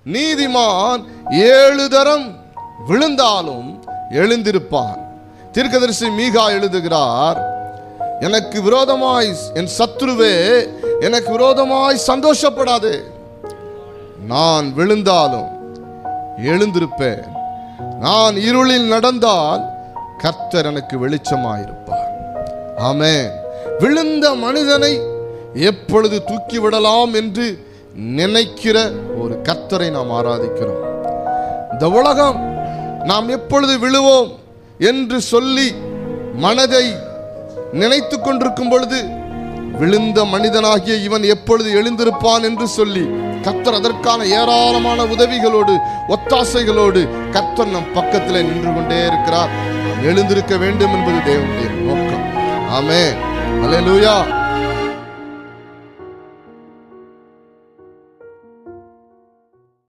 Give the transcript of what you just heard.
நீதிமான் 7 தரம் விழுந்தாலும் எழுந்திருப்பான். தீர்க்கதரிசி மீகா எழுதுகிறார், எனக்கு விரோதமாய் என் சத்துருவே எனக்கு விரோதமாய் சந்தோஷப்படாதே, நான் விழுந்தாலும் எழுந்திருப்பேன். நான் இருளில் நடந்தால் கர்த்தர் எனக்கு வெளிச்சமாயிருப்பார். ஆமென். விழுந்த மனிதனை எப்பொழுது தூக்கிவிடலாம் என்று நினைக்கிற ஒரு கர்த்தரை நாம் ஆராதிக்கிறோம். இந்த உலகம் நாம் எப்பொழுது விழுவோம் என்று சொல்லி மனதை நினைத்து கொண்டிருக்கும் பொழுது, விழுந்த மனிதனாகிய இவன் எப்பொழுது எழுந்திருப்பான் என்று சொல்லி கர்த்தர் அதற்கான ஏராளமான உதவிகளோடு ஒத்தாசைகளோடு கர்த்தர் நம் பக்கத்தில் நின்று கொண்டே இருக்கிறார். நாம் எழுந்திருக்க வேண்டும் என்பது தேவனுடைய நோக்கம். ஆமென். அல்லேலூயா.